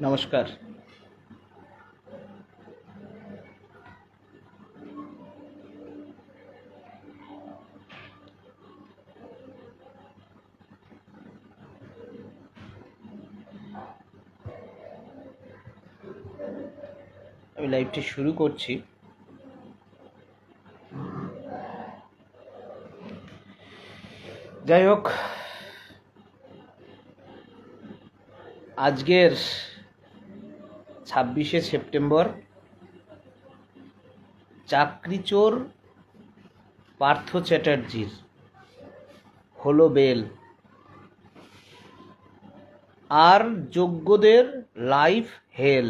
নমস্কার। আমি লাইভটি শুরু করছি। যাই হোক, আজকের 26শে সেপ্টেম্বর চাকরিচোর পার্থ চ্যাটার্জির হলো বেল, আর যোগ্যদের লাইফ হেল।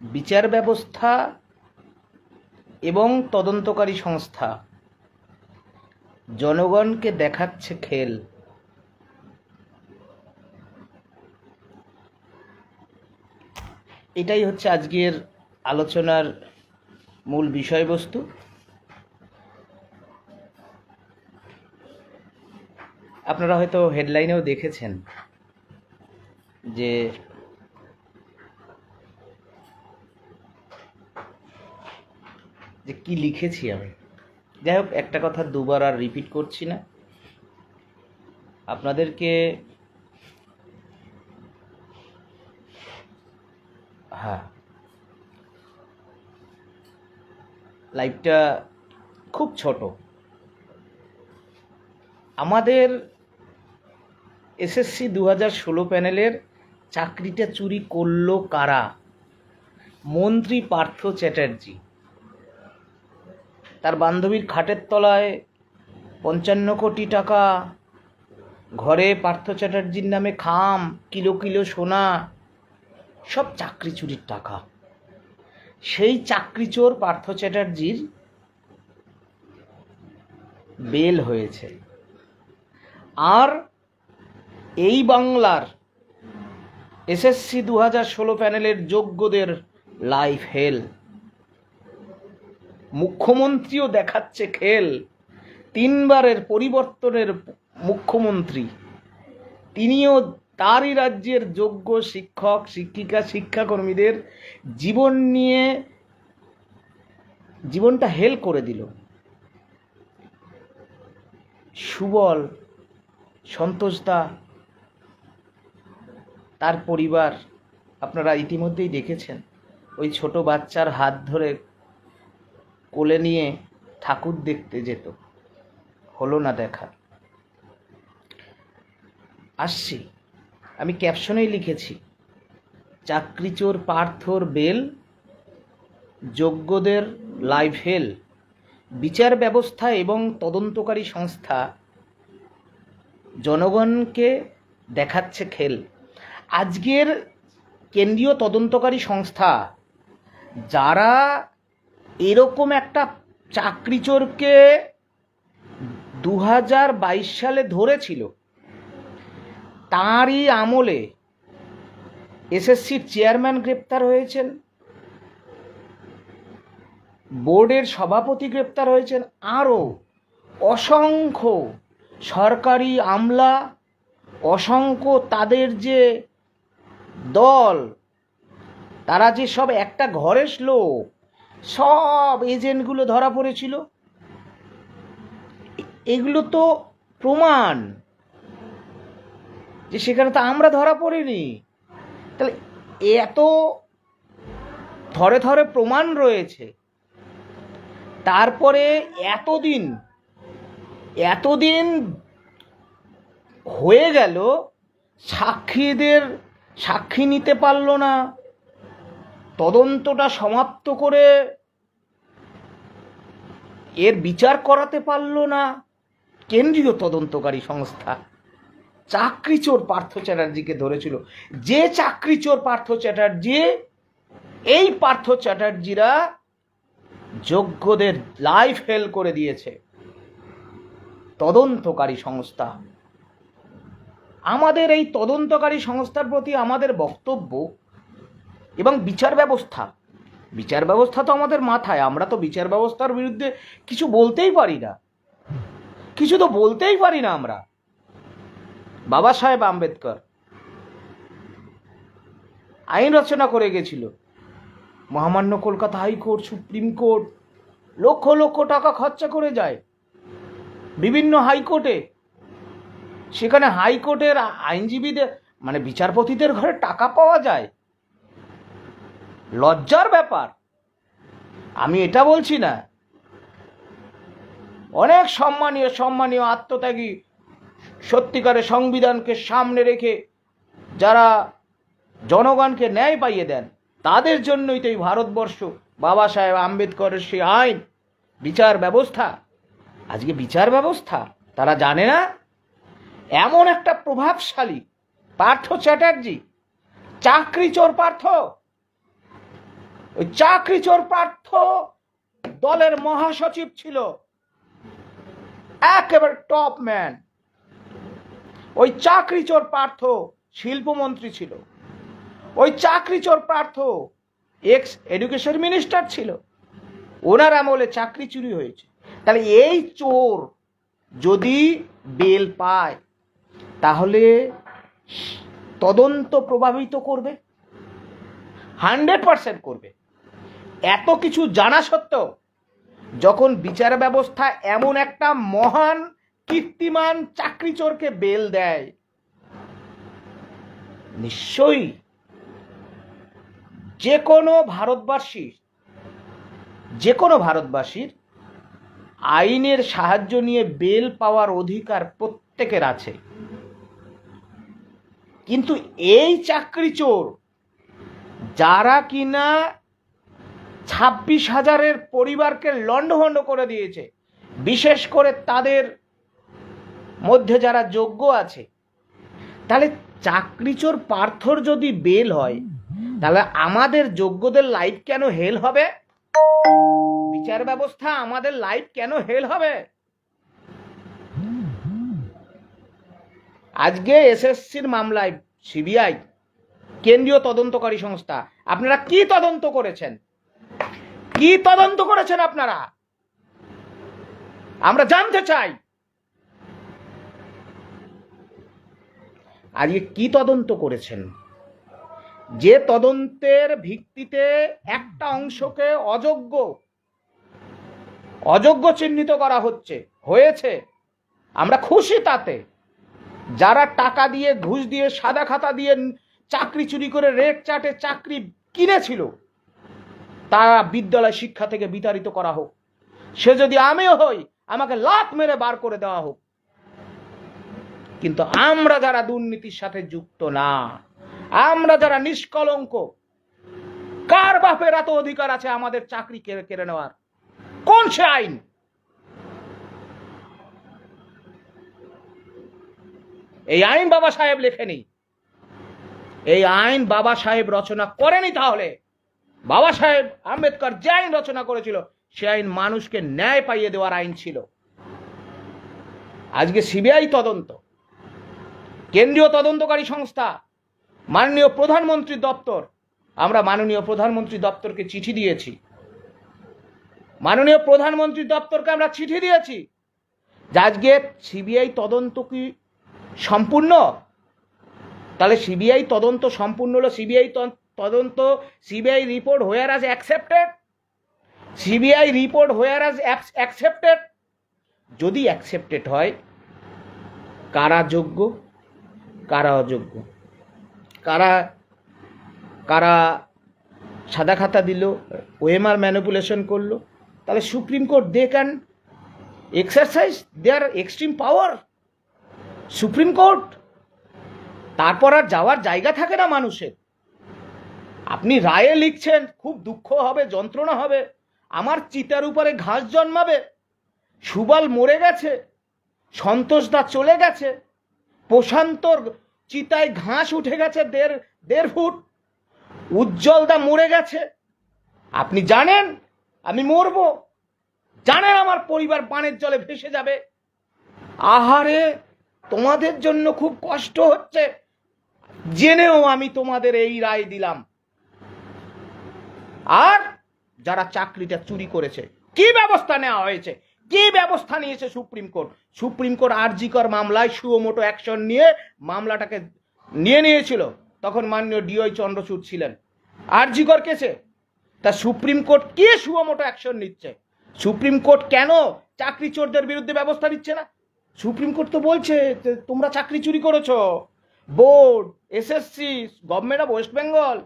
বিচার ব্যবস্থা এবং তদন্তকারী সংস্থা জনগণকে দেখাচ্ছে খেল। এটাই হচ্ছে আজকের আলোচনার মূল বিষয়বস্তু। আপনারা হয়তো হেডলাইনেও দেখেছেন যে কি লিখেছি আমি। যাই হোক, একটা কথা দুবার আর রিপিট করছি না। আপনাদেরকে লাইভটা খুব ছোট। আমাদের এসএসসি 2016 প্যানেলের চাকরিটা চুরি করলো কারা? মন্ত্রী পার্থ চ্যাটার্জি। তার বান্ধবীর খাটের তলায় 55 কোটি টাকা, ঘরে পার্থ চ্যাটার্জির নামে খাম, কিলো কিলো সোনা, সব চাকরি চুরির টাকা। সেই চাকরিচোর পার্থ চ্যাটার্জির বেল হয়েছে। আর এই বাংলার এসএসসি 2016 প্যানেলের যোগ্যদের লাইফ হেল। মুখ্যমন্ত্রীও দেখাচ্ছে খেল। 3 বারের পরিবর্তনের মুখ্যমন্ত্রী, তিনিও তারই রাজ্যের যোগ্য শিক্ষক শিক্ষিকা শিক্ষাকর্মীদের জীবন নিয়ে জীবনটা হেল করে দিল। সুবল, সন্তোষদা, তার পরিবার আপনারা ইতিমধ্যেই দেখেছেন। ওই ছোট বাচ্চার হাত ধরে কোলে নিয়ে ঠাকুর দেখতে যেত, হলো না দেখা। আসছি, আমি ক্যাপশনেই লিখেছি, চাকরিচোর পার্থর বেল, যোগ্যদের লাইফ হেল। বিচার ব্যবস্থা এবং তদন্তকারী সংস্থা জনগণকে দেখাচ্ছে খেল। আজকের কেন্দ্রীয় তদন্তকারী সংস্থা যারা এরকম একটা চাকরিচোরকে 2022 সালে ধরেছিল, তাঁরই আমলে এসএসসির চেয়ারম্যান গ্রেপ্তার হয়েছেন, বোর্ডের সভাপতি গ্রেপ্তার হয়েছেন, আরও অসংখ্য সরকারি আমলা, অসংখ্য তাদের যে দল, তারা যে সব একটা ঘরের লোক, সব এজেন্টগুলো ধরা পড়েছিল। এগুলো তো প্রমাণ যে সেখানে তো আমরা ধরা পড়িনি। তাহলে এত থরে থরে প্রমাণ রয়েছে, তারপরে এতদিন হয়ে গেল, সাক্ষী নিতে পারল না, তদন্তটা সমাপ্ত করে এর বিচার করাতে পারল না কেন্দ্রীয় তদন্তকারী সংস্থা। চাকরিচোর পার্থ চ্যাটার্জিকে ধরেছিল। যে চাকরিচোর পার্থ চ্যাটার্জি, এই পার্থ চ্যাটার্জিরা যোগ্যদের লাইফ হেল করে দিয়েছে তদন্তকারী সংস্থা। আমাদের এই তদন্তকারী সংস্থার প্রতি আমাদের বক্তব্য এবং বিচার ব্যবস্থা তো আমাদের মাথায়। আমরা তো বিচার ব্যবস্থার বিরুদ্ধে কিছু বলতেই পারি না। আমরা বাবা সাহেব আম্বেদকর আইন রচনা করে গেছিল। মহামান্য Kolkata high court, supreme court lakh lakh টাকা খরচা করে যায় বিভিন্ন হাইকোর্টে। সেখানে হাইকোর্টের আইনজীবীদের মানে বিচারপতিদের ঘরে টাকা পাওয়া যায়, লজ্জার ব্যাপার। আমি এটা বলছি না, অনেক সম্মানীয় সম্মানীয় আত্মত্যাগী, সত্যিকারের সংবিধানকে সামনে রেখে যারা জনগণকে ন্যায় পাইয়ে দেন, তাদের জন্যই তো এই ভারতবর্ষ, বাবা সাহেব আম্বেদকরের সেই আইন, বিচার ব্যবস্থা। আজকে বিচার ব্যবস্থা তারা জানে না। এমন একটা প্রভাবশালী পার্থ চ্যাটার্জি, চাকরি চোর পার্থ, ওই চাকরি চোর পার্থ দলের মহাসচিব ছিল, একেবারে টপ ম্যান। ওই চাকরি চোর পার্থ শিল্পমন্ত্রী ছিল, ওই চাকরি চোর পার্থ এক্স এডুকেশন মিনিস্টার ছিল। ওনার আমলে চাকরি চুরি হয়েছে। তাহলে এই চোর যদি বেল পায় তাহলে তদন্ত প্রভাবিত করবে, 100% করবে। এত কিছু জানা সত্ত্বেও যখন বিচার ব্যবস্থা এমন একটা মহান কীর্তিমান চাকরি চোরকে বেল দেয়, নিশ্চয়ই যে কোনো ভারতবাসীর আইনের সাহায্য নিয়ে বেল পাওয়ার অধিকার প্রত্যেকের আছে। কিন্তু এই চাকরি চোর যারা কিনা 26,000-এর পরিবারকে লণ্ডভণ্ড করে দিয়েছে, বিশেষ করে তাদের মধ্যে যারা যোগ্য আছে, তাহলে চাকরি চোর পার্থর যদি বেল হয়, তাহলে আমাদের যোগ্যদের লাইফ কেন হেল হবে? বিচার ব্যবস্থা আমাদের লাইফ কেন হেল হবে? আজকে এসএসসির মামলায় সিবিআই, কেন্দ্রীয় তদন্তকারী সংস্থা, আপনারা কি তদন্ত করেছেন? কি তদন্ত করেছেন আপনারা? আমরা জানতে চাই আজকে কি তদন্ত করেছেন। যে তদন্তের ভিত্তিতে একটা অংশকে অযোগ্য চিহ্নিত করা হয়েছে, আমরা খুশি তাতে। যারা টাকা দিয়ে, ঘুষ দিয়ে, সাদা খাতা দিয়ে চাকরি চুরি করে রেট চার্টে চাকরি কিনেছিল, তারা বিদ্যালয় শিক্ষা থেকে বিতাড়িত করা হোক। সে যদি আমিও হই, আমাকে লাত মেরে বার করে দেওয়া হোক। কিন্তু আমরা যারা দুর্নীতির সাথে যুক্ত না, আমরা যারা নিষ্কলঙ্ক, কার বাপের এত অধিকার আছে আমাদের চাকরি কেড়ে নেওয়ার? কোন সে আইন? এই আইন বাবা সাহেব লেখেনি, এই আইন বাবা সাহেব রচনা করেনি। তাহলে বাবা সাহেব আম্বেদকর যে আইন রচনা করেছিল, সে আইন মানুষকে ন্যায় পাইয়ে দেওয়ার আইন ছিল। আজকে সিবিআই তদন্ত, কেন্দ্রীয় তদন্তকারী সংস্থা, মাননীয় প্রধানমন্ত্রীর দপ্তর, আমরা মাননীয় প্রধানমন্ত্রী দপ্তরকে চিঠি দিয়েছি, মাননীয় প্রধানমন্ত্রী দপ্তরকে আমরা চিঠি দিয়েছি যে আজকে সিবিআই তদন্ত কি সম্পূর্ণ? তাহলে সিবিআই তদন্ত সম্পূর্ণ হলো। সিবিআই তদন্ত, সিবিআই রিপোর্ট হোয়ার অ্যাজ অ্যাকসেপ্টেড, সিবিআই রিপোর্ট হোয়ার অ্যাজ অ্যাকসেপ্টেড। যদি অ্যাকসেপ্টেড হয়, কারা যোগ্য, কারা অযোগ্য, কারা সাদা খাতা দিল, ওএমআর ম্যানিপুলেশন করলো, তাহলে supreme court they can exercise their extreme power. Supreme court, তারপর আর যাওয়ার জায়গা থাকে না মানুষের। আপনি রায়ে লিখছেন, খুব দুঃখ হবে, যন্ত্রণা হবে, আমার চিতার উপরে ঘাস জন্মাবে, সুবল মরে গেছে, সন্তোষ দা চলে গেছে, প্রশান্তর চিতায় ঘাস উঠে গেছে 1.5 ফুট, উজ্জ্বল দা মরে গেছে। আপনি জানেন আমি মরবো, জানেন আমার পরিবার বানের জলে ভেসে যাবে। আহারে, তোমাদের জন্য খুব কষ্ট হচ্ছে, জেনেও আমি তোমাদের এই রায় দিলাম। আর যারা চাকরিটা চুরি করেছে, কি ব্যবস্থা নেওয়া হয়েছে? কি ব্যবস্থা নিয়েছে সুপ্রিম কোর্ট? সুপ্রিম কোর্ট আরজি কর মামলায় সুমোটো অ্যাকশন নিয়ে মামলাটাকে নিয়েছিল। তখন মাননীয় ডিওয়াই চন্দ্রচূড় ছিলেন। আরজিকর কেসে তা সুপ্রিম কোর্ট কে সুমোটো অ্যাকশন নিচ্ছে? সুপ্রিম কোর্ট কেন চাকরি চোরদের বিরুদ্ধে ব্যবস্থা নিচ্ছে না? সুপ্রিম কোর্ট তো বলছে তোমরা চাকরি চুরি করেছো, board, SSC, government of West Bengal.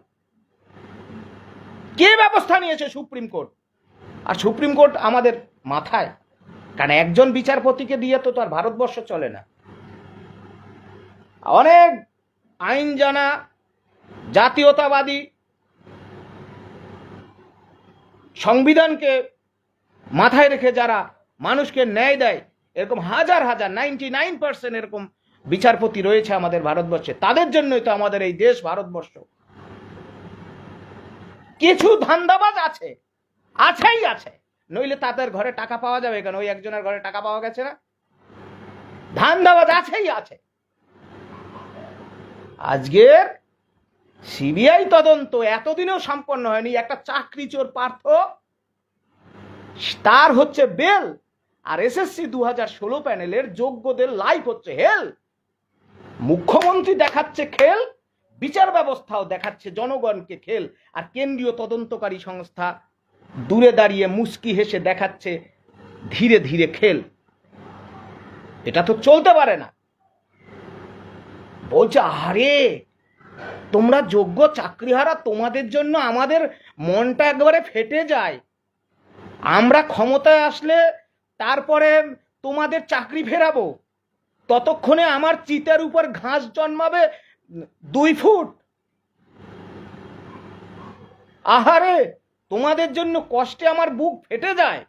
কে ব্যবস্থা নিয়েছে? Supreme court. আর সুপ্রিম কোর্ট আমাদের মাথায়, কারণ একজন বিচারপতিকে দিয়ে তো আর ভারতবর্ষ চলে না। অনেক আইন জানা, জাতীয়তাবাদী, সংবিধানকে মাথায় রেখে যারা মানুষকে ন্যায় দেয়, এরকম হাজার হাজার 99% এরকম বিচারপতি রয়েছে আমাদের ভারতবর্ষে। তাদের জন্যই তো আমাদের এই দেশ ভারতবর্ষ। কিছু ধান্দাবাজ আছে, আছেই আছে, নইলে তাদের ঘরে টাকা পাওয়া যাবে কেন? ওই একজনের ঘরে টাকা পাওয়া গেছে না? ধান্দাবাজ আছেই আছে। আজকের সিবিআই তদন্ত এতদিনেও সম্পন্ন হয়নি। একটা চাকরি চোর পার্থ, তার হচ্ছে বেল, আর এসএসসি 2016 প্যানেলের যোগ্যদের লাইফ হচ্ছে হেল। মুখ্যমন্ত্রী দেখাচ্ছে খেল, বিচার ব্যবস্থাও দেখাচ্ছে জনগণকে খেল, আর কেন্দ্রীয় তদন্তকারী সংস্থা দূরে দাঁড়িয়ে মুস্কি হেসে দেখাচ্ছে ধীরে ধীরে খেল। এটা তো চলতে পারে না। বলছে আরে তোমরা যোগ্য চাকরিহারা, তোমাদের জন্য আমাদের মনটা একবারে ফেটে যায়। আমরা ক্ষমতায় আসলে তারপরে তোমাদের চাকরি ফেরাবো, ততক্ষণে আমার চিতার উপর ঘাস জন্মাবে 2 ফুট। আহারে তোমাদের জন্য কষ্টে আমার বুক ফেটে যায়।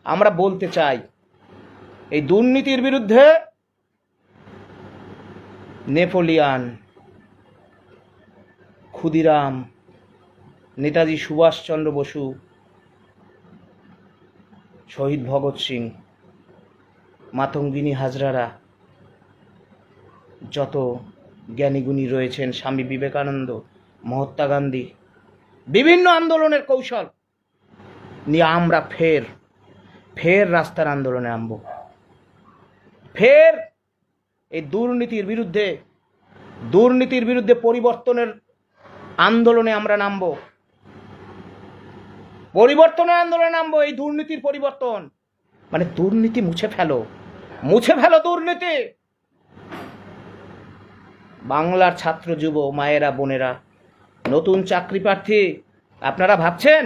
আমরা বলতে চাই এই দুর্নীতির বিরুদ্ধে নেপোলিয়ান, ক্ষুদিরাম, নেতাজি সুভাষচন্দ্র বসু, শহীদ ভগৎ সিং, মাতঙ্গিনী হাজরারা, যত জ্ঞানীগুণী রয়েছেন, স্বামী বিবেকানন্দ, মহাত্মা গান্ধী, বিভিন্ন আন্দোলনের কৌশল নিয়ে আমরা ফের রাস্তার আন্দোলনে নামব। ফের এই দুর্নীতির বিরুদ্ধে পরিবর্তনের আন্দোলনে আমরা নামব। পরিবর্তনের আন্দোলনে নামবো। এই দুর্নীতির পরিবর্তন মানে দুর্নীতি মুছে ফেলো দুর্নীতি। বাংলার ছাত্র যুব মায়েরা, বোনেরা, নতুন চাকরি প্রার্থী, আপনারা ভাবছেন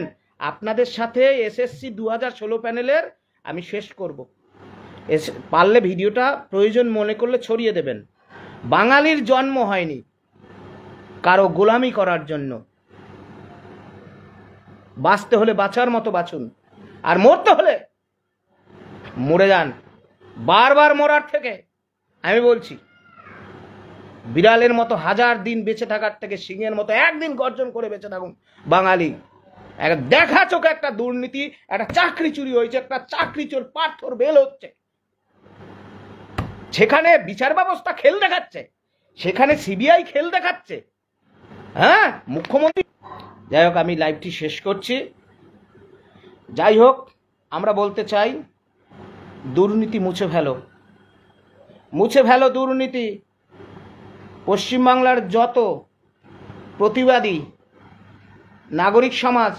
আপনাদের সাথে এসএসসি 2016 প্যানেলের আমি শেষ করব। পারলে ভিডিওটা প্রয়োজন মনে করলে ছড়িয়ে দেবেন। বাঙালির জন্ম হয়নি কারো গোলামি করার জন্য। বাঁচতে হলে বাঁচার মতো বাঁচুন, আর মরতে হলে মরে যান। বারবার মরার থেকে আমি বলছি, বিড়ালের মতো 1000 দিন বেঁচে থাকার থেকে সিংহের মতো একদিন গর্জন করে বেঁচে থাকুন বাঙালি। দেখা চোখে একটা দুর্নীতি, একটা চাকরি চুরি হয়েছে, একটা চাকরি চোর পার্থর বেল হচ্ছে, সেখানে বিচার ব্যবস্থা খেল দেখাচ্ছে, সেখানে সিবিআই খেল দেখাচ্ছে। হ্যাঁ, মুখ্যমন্ত্রী। যাই হোক, আমি লাইভটি শেষ করছি। যাই হোক, আমরা বলতে চাই দুর্নীতি মুছে ফেলো দুর্নীতি। পশ্চিমবাংলার যত প্রতিবাদী নাগরিক সমাজ,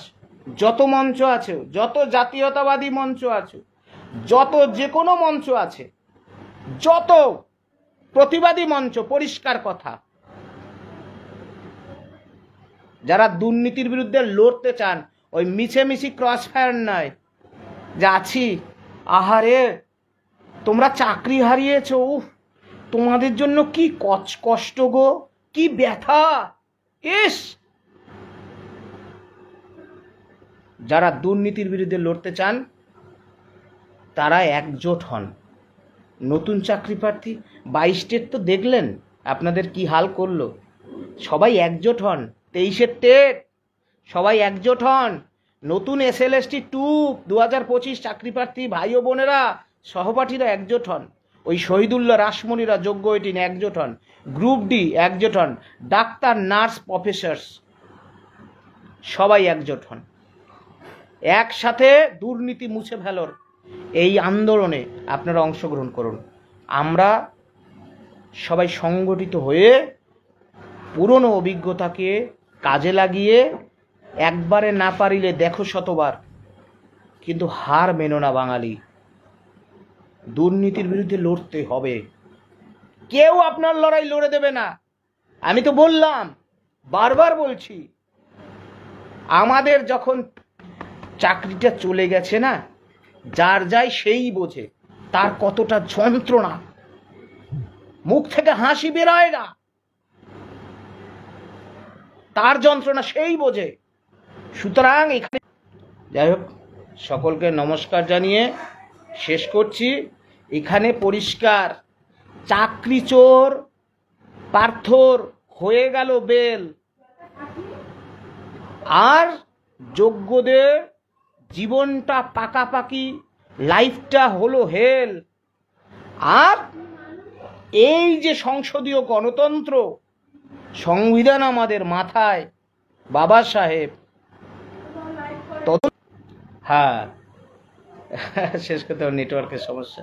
যত মঞ্চ আছে, যত জাতীয়তাবাদী মঞ্চ আছে, যত যে কোনো মঞ্চ আছে, যত প্রতিবাদী মঞ্চ, পরিষ্কার কথা, যারা দুর্নীতির বিরুদ্ধে লড়তে চান, ওই মিছেমিছি ক্রস ফায়ার নয় যে আছি, আহারে তোমরা চাকরি হারিয়েছো, উফ তোমাদের জন্য কি কষ্ট গো, কি ব্যথা। ইস, যারা দুর্নীতির বিরুদ্ধে লড়তে চান তারা একজোট হন। নতুন চাকরি প্রার্থী 22 স্টেট তো দেখলেন আপনাদের কি হাল করলো। সবাই একজোট হন। 23 টেট সবাই একজোট হন। নতুন SLST 2 2025 চাকরি প্রার্থী ভাই ও বোনেরা, সহপাঠীরা একজোট হন। ওই শহীদুল্লাহ, রাসমণিরা, যোগ্য 18 একজোট হন। গ্রুপ ডি একজোট হন। ডাক্তার, নার্স, প্রফেসরস সবাই একজোট হন। একসাথে দুর্নীতি মুছে ফেলার এই আন্দোলনে আপনারা অংশগ্রহণ করুন। আমরা সবাই সংগঠিত হয়ে পুরনো অভিজ্ঞতাকে কাজে লাগিয়ে একবারে না পারিলে দেখো শতবার, কিন্তু হার মেনো না বাঙালি। দুর্নীতির বিরুদ্ধে লড়তে হবে, কেউ আপনার লড়াই লড়ে দেবে না। আমি তো বললাম, বারবার বলছি, আমাদের যখন চাকরিটা চলে গেছে না, যার যায় সেই বোঝে তার কতটা যন্ত্রণা, মুখ থেকে হাসি বেরোয় না, তার যন্ত্রণা সেই বোঝে। সুতরাং এখানে যাই হোক, সকলকে নমস্কার জানিয়ে শেষ করছি। এখানে পরিষ্কার, চাকরি চোর পার্থর হয়ে গেল বেল, আর যোগ্যদের জীবনটা পাকাপাকি, লাইফটা হলো হেল। আর এই যে সংসদীয় গণতন্ত্র, সংবিধান আমাদের মাথায়, বাবা সাহেব, হ্যাঁ শেষ করতে হবে, নেটওয়ার্কের সমস্যা।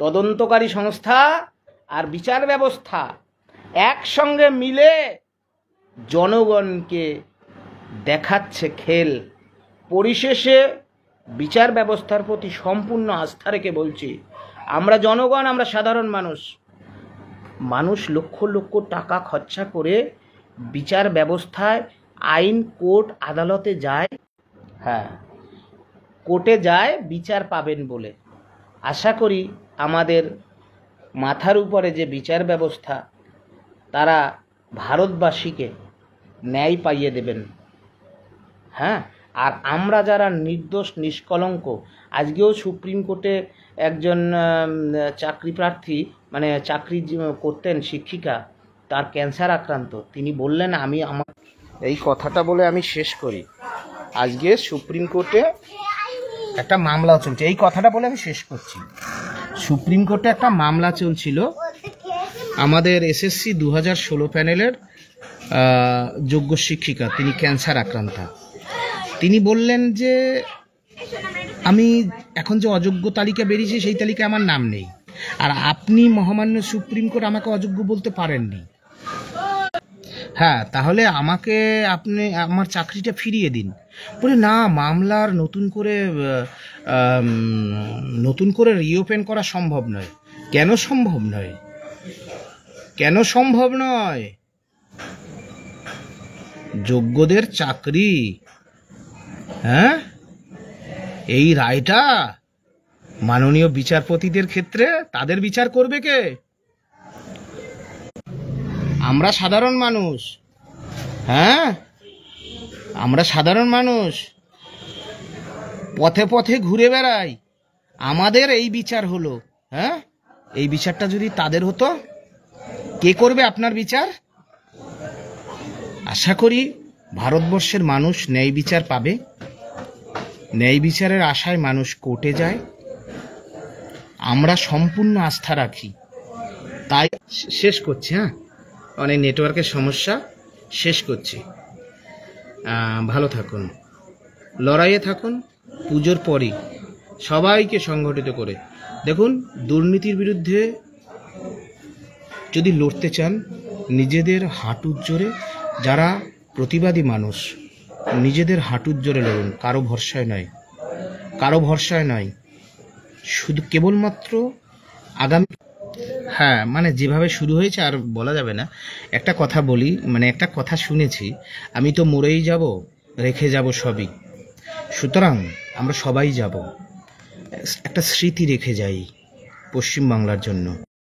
তদন্তকারী সংস্থা আর বিচার ব্যবস্থা একসঙ্গে মিলে জনগণকে দেখাচ্ছে খেল। পরিশেষে বিচার ব্যবস্থার প্রতি সম্পূর্ণ আস্থা রেখে বলছি, আমরা জনগণ, আমরা সাধারণ মানুষ লক্ষ লক্ষ টাকা খরচা করে বিচার ব্যবস্থায়, আইন, কোর্ট, আদালতে যায়, হ্যাঁ কোর্টে যায় বিচার পাবেন বলে। আশা করি আমাদের মাথার উপরে যে বিচার ব্যবস্থা, তারা ভারতবাসীকে ন্যায় পাইয়ে দেবেন। হ্যাঁ, আর আমরা যারা নির্দোষ নিষ্কলঙ্ক, আজকেও সুপ্রিম কোর্টে একজন চাকরি প্রার্থী, মানে চাকরি করতেন শিক্ষিকা, তার ক্যান্সার আক্রান্ত, তিনি বললেন, আমার এই কথাটা বলে আমি শেষ করি, আজকে সুপ্রিম কোর্টে একটা মামলা চলছে, এই কথাটা বলে আমি শেষ করছি। সুপ্রিম কোর্টে একটা মামলা চলছিল, আমাদের এসএসসি 2016 প্যানেলের যোগ্য শিক্ষিকা, তিনি ক্যান্সার আক্রান্তা। তিনি বললেন যে আমি এখন যে অযোগ্য তালিকা বেরিয়েছে, সেই তালিকায় আমার নাম নেই, আর আপনি মহামান্য সুপ্রিম কোর্ট আমাকে অযোগ্য বলতে পারেননি। হ্যাঁ, তাহলে আমাকে আপনি আমার চাকরিটা ফিরিয়ে দিন। বলে না, মামলার নতুন করে রিওপেন করা সম্ভব নয়। কেন সম্ভব নয়? কেন সম্ভব নয়? যোগ্যদের চাকরি, হ্যাঁ, এই রায়টা মাননীয় বিচারপতিদের ক্ষেত্রে তাদের বিচার করবে কে? আমরা সাধারণ মানুষ, হ্যাঁ, আমরা সাধারণ মানুষ পথে পথে ঘুরে বেড়াই, আমাদের এই বিচার হলো, হ্যাঁ, এই বিচারটা যদি তাদের হতো, কে করবে আপনার বিচার? আশা করি ভারতবর্ষের মানুষ ন্যায় বিচার পাবে। ন্যায় বিচারের আশায় মানুষ কোর্টে যায়, আমরা সম্পূর্ণ আস্থা রাখি। তাই শেষ করছি, হ্যাঁ, অনেক নেটওয়ার্কের সমস্যা, শেষ করছি। ভালো থাকুন, লড়াইয়ে থাকুন, পুজোর পরই সবাইকে সংগঠিত করে দেখুন। দুর্নীতির বিরুদ্ধে যদি লড়তে চান, নিজেদের হাঁটুর জোরে, যারা প্রতিবাদী মানুষ, নিজেদের হাঁটুর জোরে লড়ুন, কারো ভরসায় নয়, কারো ভরসায় নয়, শুধু কেবলমাত্র আগামী, হ্যাঁ, মানে যেভাবে শুরু হয়েছে আর বলা যাবে না। একটা কথা বলি, মানে একটা কথা শুনেছি, আমি তো মরেই যাব, রেখে যাব সবই। সুতরাং আমরা সবাই যাব, একটা স্মৃতি রেখে যাই পশ্চিমবাংলার জন্য।